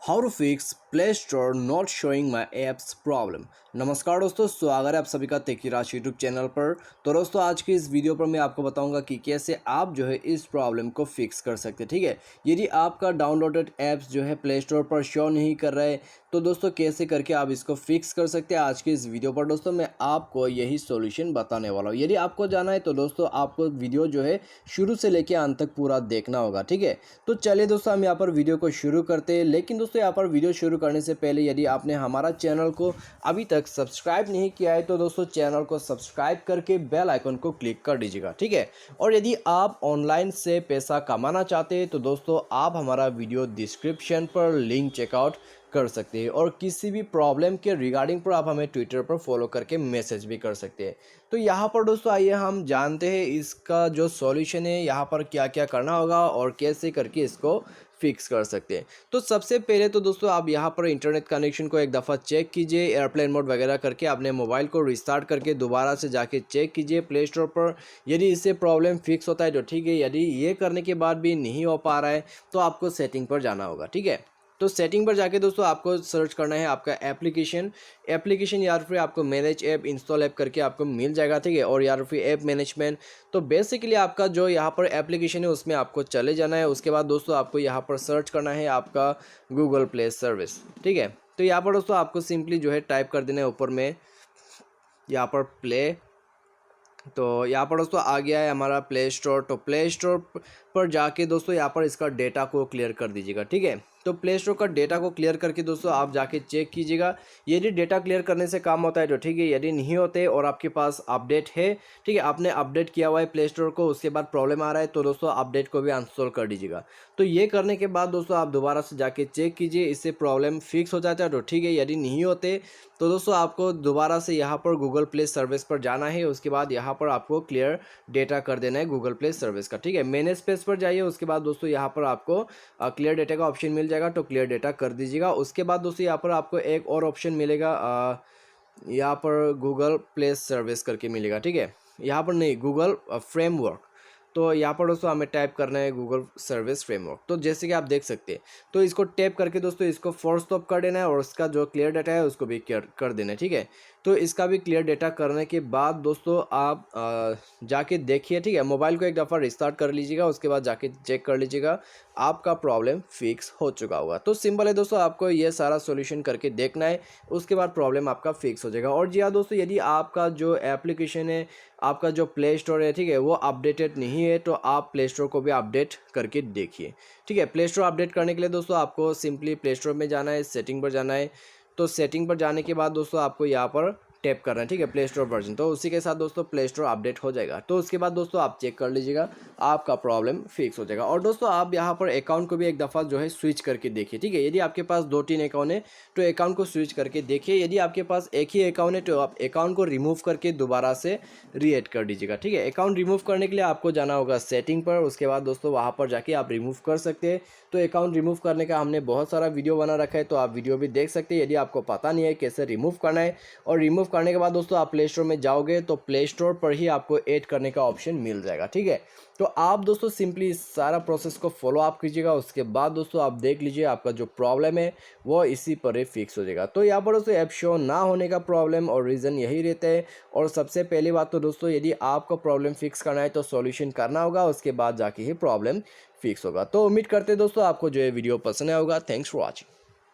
How to fix play store not showing my apps problem. नमस्कार दोस्तों, स्वागत है आप सभी का टेकी राज यूट्यूब चैनल पर। तो दोस्तों आज की इस वीडियो पर मैं आपको बताऊंगा कि कैसे आप जो है इस प्रॉब्लम को फिक्स कर सकते हैं। ठीक है, यदि आपका डाउनलोडेड ऐप्स जो है प्ले स्टोर पर शो नहीं कर रहे तो दोस्तों कैसे करके आप इसको फिक्स कर सकते हैं। आज की इस वीडियो पर दोस्तों मैं आपको यही सॉल्यूशन बताने वाला हूँ। यदि आपको जाना है तो दोस्तों आपको वीडियो जो है शुरू से लेकर अंत तक पूरा देखना होगा। ठीक है, तो चलिए दोस्तों हम यहाँ पर वीडियो को शुरू करते हैं। लेकिन दोस्तों यहाँ पर वीडियो शुरू करने से पहले यदि आपने हमारा चैनल को अभी तक सब्सक्राइब नहीं किया है तो दोस्तों चैनल को सब्सक्राइब करके बेल आइकन को क्लिक कर दीजिएगा। ठीक है, और यदि आप ऑनलाइन से पैसा कमाना चाहते हैं तो दोस्तों आप हमारा वीडियो डिस्क्रिप्शन पर लिंक चेकआउट कर सकते हैं, और किसी भी प्रॉब्लम के रिगार्डिंग पर आप हमें ट्विटर पर फॉलो करके मैसेज भी कर सकते हैं। तो यहाँ पर दोस्तों आइए हम जानते हैं इसका जो सॉल्यूशन है, यहाँ पर क्या क्या करना होगा और कैसे करके इसको फिक्स कर सकते हैं। तो सबसे पहले तो दोस्तों आप यहाँ पर इंटरनेट कनेक्शन को एक दफ़ा चेक कीजिए, एयरप्लेन मोड वगैरह करके अपने मोबाइल को रिस्टार्ट करके दोबारा से जाके चेक कीजिए प्ले स्टोर पर। यदि इससे प्रॉब्लम फिक्स होता है तो ठीक है, यदि ये करने के बाद भी नहीं हो पा रहा है तो आपको सेटिंग पर जाना होगा। ठीक है, तो सेटिंग पर जाके दोस्तों आपको सर्च करना है आपका एप्लीकेशन या फिर आपको मैनेज ऐप, इंस्टॉल ऐप करके आपको मिल जाएगा। ठीक है, और या फिर ऐप मैनेजमेंट। तो बेसिकली आपका जो यहाँ पर एप्लीकेशन है उसमें आपको चले जाना है। उसके बाद दोस्तों आपको यहाँ पर सर्च करना है आपका गूगल प्ले सर्विस। ठीक है, तो यहाँ पर दोस्तों आपको सिंपली जो है टाइप कर देना है ऊपर में यहाँ पर प्ले। तो यहाँ पर दोस्तों आ गया है हमारा प्ले स्टोर। तो प्ले स्टोर पर जाके दोस्तों यहाँ पर इसका डेटा को क्लियर कर दीजिएगा। ठीक है, तो प्ले स्टोर का डेटा को क्लियर करके दोस्तों आप जाके चेक कीजिएगा। यदि डेटा क्लियर करने से काम होता है तो ठीक है, यदि नहीं होते और आपके पास अपडेट है, ठीक है, आपने अपडेट किया हुआ है प्ले स्टोर को, उसके बाद प्रॉब्लम आ रहा है तो दोस्तों अपडेट को भी अनइंस्टॉल कर दीजिएगा। तो ये करने के बाद दोस्तों आप दोबारा से जाके चेक कीजिए, इससे प्रॉब्लम फिक्स हो जाता है तो ठीक है। यदि नहीं होते तो दोस्तों आपको दोबारा से यहाँ पर गूगल प्ले सर्विस पर जाना है। उसके बाद यहाँ पर आपको क्लियर डेटा कर देना है गूगल प्ले सर्विस का। ठीक है, मैनेज पेज पर जाइए। उसके बाद दोस्तों यहाँ पर आपको क्लियर डेटा का ऑप्शन मिल जाएगा, तो क्लियर डेटा कर दीजिएगा। उसके बाद दोस्तों यहाँ पर आपको एक और ऑप्शन मिलेगा, यहाँ पर गूगल प्ले सर्विस करके मिलेगा। ठीक है, यहाँ पर नहीं, गूगल फ्रेमवर्क। तो यहाँ पर दोस्तों हमें टाइप करना है गूगल सर्विस फ्रेमवर्क। तो जैसे कि आप देख सकते हैं, तो इसको टैप करके दोस्तों इसको फोर्स स्टॉप कर देना है और उसका जो क्लियर डेटा है उसको भी क्लियर कर देना है। ठीक है, तो इसका भी क्लियर डेटा करने के बाद दोस्तों आप जाके देखिए। ठीक है, मोबाइल को एक दफ़ा रिस्टार्ट कर लीजिएगा, उसके बाद जाके चेक कर लीजिएगा, आपका प्रॉब्लम फिक्स हो चुका होगा। तो सिंपल है दोस्तों, आपको ये सारा सॉल्यूशन करके देखना है, उसके बाद प्रॉब्लम आपका फिक्स हो जाएगा। और जी हाँ दोस्तों, यदि आपका जो एप्लीकेशन है, आपका जो प्ले स्टोर है, ठीक है, वो अपडेटेड नहीं है तो आप प्ले स्टोर को भी अपडेट करके देखिए। ठीक है, प्ले स्टोर अपडेट करने के लिए दोस्तों आपको सिंपली प्ले स्टोर में जाना है, सेटिंग पर जाना है। तो सेटिंग पर जाने के बाद दोस्तों आपको यहाँ पर टैप करना है। ठीक है, प्ले स्टोर वर्जन। तो उसी के साथ दोस्तों प्ले स्टोर अपडेट हो जाएगा। तो उसके बाद दोस्तों आप चेक कर लीजिएगा, आपका प्रॉब्लम फिक्स हो जाएगा। और दोस्तों आप यहाँ पर अकाउंट को भी एक दफ़ा जो है स्विच करके देखिए। ठीक है, यदि आपके पास 2-3 अकाउंट है तो अकाउंट को स्विच करके देखिए। यदि आपके पास एक ही अकाउंट है तो आप अकाउंट को रिमूव करके दोबारा से रीएड कर दीजिएगा। ठीक है, अकाउंट रिमूव करने के लिए आपको जाना होगा सेटिंग पर। उसके बाद दोस्तों वहाँ पर जाके आप रिमूव कर सकते हैं। तो अकाउंट रिमूव करने का हमने बहुत सारा वीडियो बना रखा है, तो आप वीडियो भी देख सकते हैं यदि आपको पता नहीं है कैसे रिमूव करना है। और रिमूव करने के बाद दोस्तों आप प्ले स्टोर में जाओगे तो प्ले स्टोर पर ही आपको ऐड करने का ऑप्शन मिल जाएगा। ठीक है, तो आप दोस्तों सिंपली इस सारा प्रोसेस को फॉलो अप कीजिएगा। उसके बाद दोस्तों आप देख लीजिए आपका जो प्रॉब्लम है वो इसी पर ही फिक्स हो जाएगा। तो यहाँ पर दोस्तों ऐप शो ना होने का प्रॉब्लम और रीज़न यही रहता है। और सबसे पहली बात तो दोस्तों यदि आपको प्रॉब्लम फिक्स करना है तो सॉल्यूशन करना होगा, उसके बाद जाके ही प्रॉब्लम फिक्स होगा। तो उम्मीद करते हैं दोस्तों आपको जो ये वीडियो पसंद आया होगा। Thanks for watching.